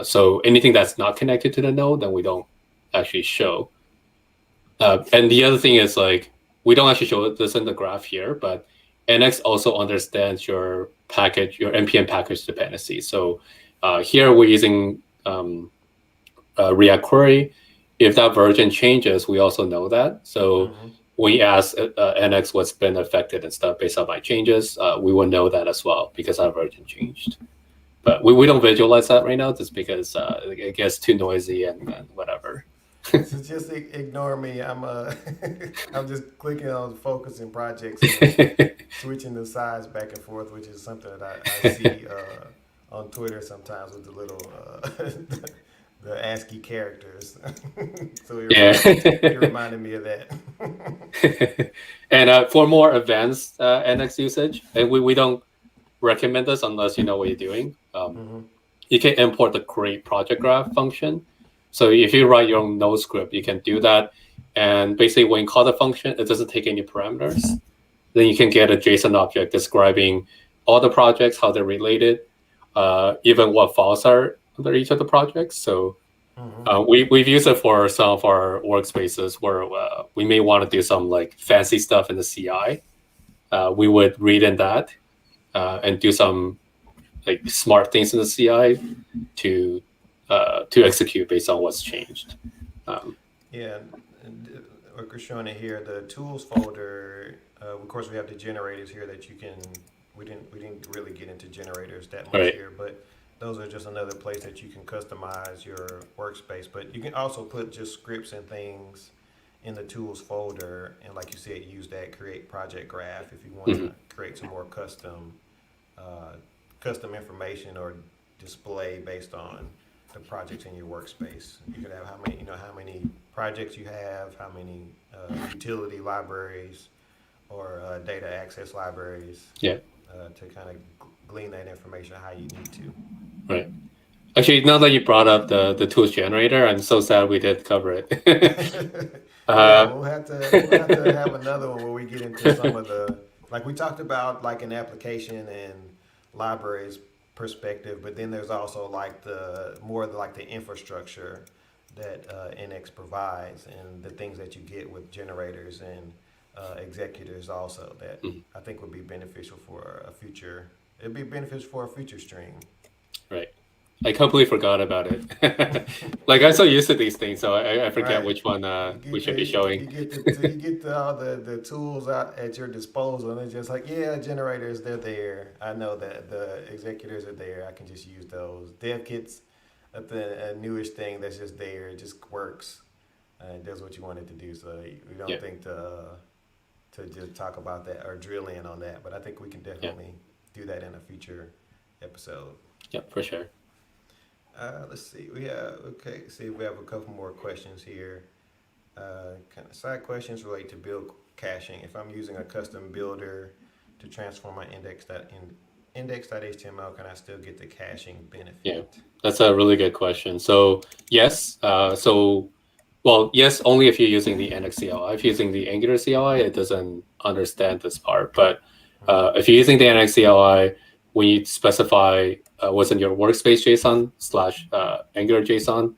So anything that's not connected to the node, then we don't actually show. And the other thing is like, we don't actually show this in the graph here, but NX also understands your npm package dependency. So here we're using React query. If that version changes, we also know that. So Mm-hmm. we ask NX what's been affected and stuff based on my changes. We will know that as well because our version changed. But we don't visualize that right now just because it gets too noisy and whatever. So just ignore me. I'm just clicking on focusing projects and switching the size back and forth, which is something that I see on Twitter sometimes with the little the ASCII characters. So Yeah. it reminded me of that. And for more advanced NX usage, and we don't recommend this unless you know what you're doing. Hmm. You can import the create project graph function. So if you write your own node script, you can do that. And basically, when you call the function, it doesn't take any parameters. Then you can get a JSON object describing all the projects, how they're related, even what files are under each of the projects. So Hmm. we've used it for some of our workspaces where we may want to do some like fancy stuff in the CI. We would read in that and do some like smart things in the CI to execute based on what's changed. Um, Yeah, like we're showing it here, the tools folder. Of course, we have the generators here that you can. We didn't really get into generators that much right. here, but those are just another place that you can customize your workspace. But you can also put just scripts and things in the tools folder, and like you said, use that create project graph if you want Mm-hmm. to create some more uh, custom information or display based on the projects in your workspace. You could have how many projects you have, how many utility libraries or data access libraries Yeah. to kind of glean that information how you need to. Right. Actually, now that you brought up the tools generator, I'm so sad we did cover it. Yeah, uh, we'll have to have another one where we get into some of the like we talked about like an application and libraries perspective, but then there's also like the more like the infrastructure that NX provides and the things that you get with generators and executors also that I think would be beneficial for a future. It'd be beneficial for a future stream. right. I completely forgot about it. Like I'm so used to these things, so I forget Right. which one You we get should be the showing. all the tools out at your disposal, and it's just like yeah, generators they're there. I know that the executors are there. I can just use those. Dev kits, a newish thing that's just there. It just works. It does what you want it to do. So we Yeah. don't think to just talk about that or drill in on that. But I think we can Yeah. definitely do that in a future episode. Yeah, for sure. Let's see. We have okay. See if we have a couple more questions here. Kind of side questions relate to build caching. If I'm using a custom builder to transform my index.html, can I still get the caching Yeah, benefit? that's a really good question. So yes, well, yes, only if you're using the NX CLI. If you're using the Angular CLI, it doesn't understand this part. But Mm-hmm. if you're using the NX CLI, when you specify what's in your workspace JSON slash Angular JSON,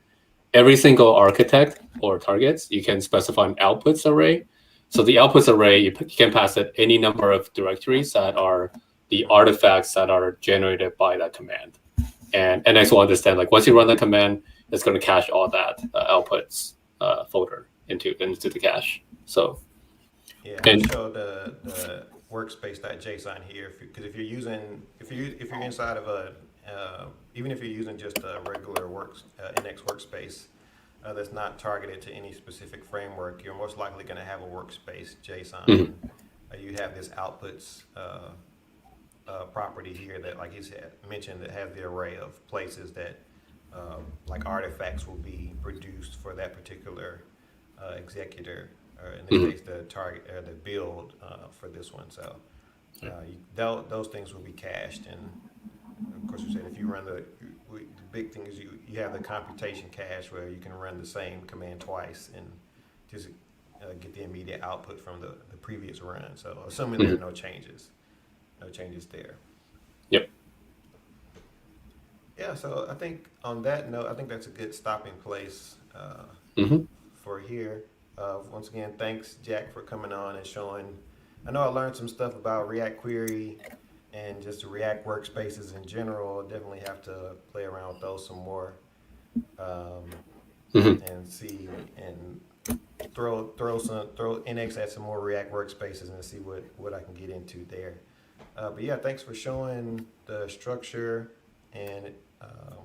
every single architect or targets, you can specify an outputs array. So the outputs array, you can pass it any number of directories that are the Mm-hmm. artifacts that are generated by that command. And NX will understand, like once you run the command, it's going to cache all that outputs folder into the cache. So, Yeah, I'm gonna and show the workspace.json here because if you're using if you're inside of a even if you're using just a regular NX workspace that's not targeted to any specific framework, you're most likely going to have a workspace JSON mhm, and you have this outputs property here that, like you said, mentioned that has the array of places that like artifacts will be produced for that particular executor, or in this mhm, case, the target or the build for this one. So yeah, those things will be cached, and of course, we said if you run the big thing is you have the computation cache where you can run the same command twice and just get the immediate output from the previous run. So assuming there are mhm, no changes there. yep, Yeah, so I think on that note, I think that's a good stopping place mhm, for here. Once again, thanks, Jack, for coming on and showing. I know I learned some stuff about React Query and just the React workspaces in general. Definitely have to play around with those some more um, mhm, and see and throw NX at some more React workspaces and see what I can get into there. But yeah, thanks for showing the structure and uh,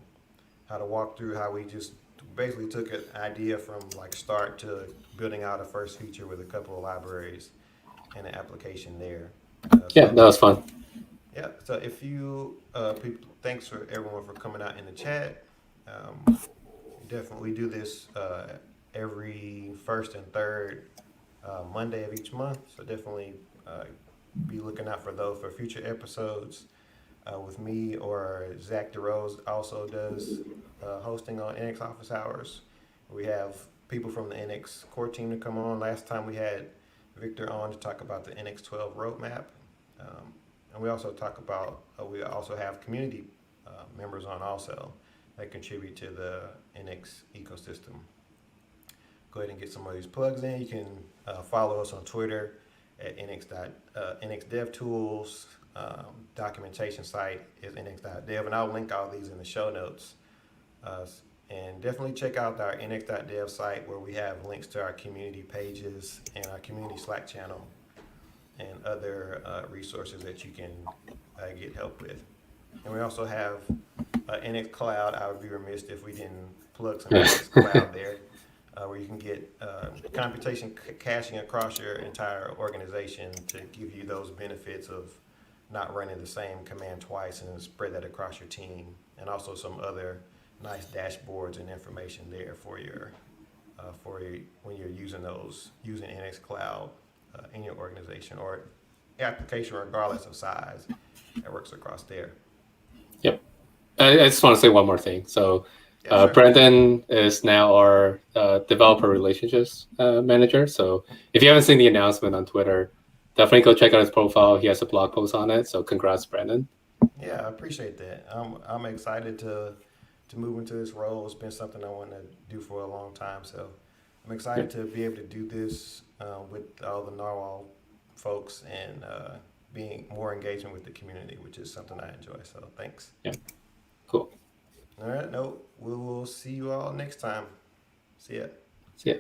how to walk through how we just basically took an idea from like start to building out a first feature with a couple of libraries and an application there. yeah, that was fun. Yeah, so if you people, thanks for everyone for coming out in the chat. Um, definitely do this every first and third Monday of each month. So definitely be looking out for those for future episodes with me, or Zach DeRose also does hosting on NX Office Hours. We have people from the NX core team to come on. Last time we had Victor on to talk about the NX12 roadmap. And we also talk about, we also have community members on also that contribute to the NX ecosystem. Go ahead and get some of these plugs in. You can follow us on Twitter at NX DevTools. Documentation site is nx.dev, and I'll link all these in the show notes. And definitely check out our nx.dev site, where we have links to our community pages and our community Slack channel and other resources that you can get help with. And we also have NX Cloud. I would be remiss if we didn't plug some NX Cloud there, where you can get computation caching across your entire organization to give you those benefits of not running the same command twice, and spread that across your team, and also some other nice dashboards and information there for when you're using NX Cloud in your organization or application, regardless of size, that works across there. Yep. I just want to say one more thing. So Yeah, sure. Brandon is now our developer relationships manager. So if you haven't seen the announcement on Twitter, definitely go check out his profile. He has a blog post on it. So congrats, Brandon. Yeah, I appreciate that. I'm excited to move into this role. It's been something I wanted to do for a long time. So I'm excited to be able to do this with all the Nrwl folks, and being more engagement with the community, which is something I enjoy. So thanks. Yeah. Cool. All right. No, we will see you all next time. See ya. See ya.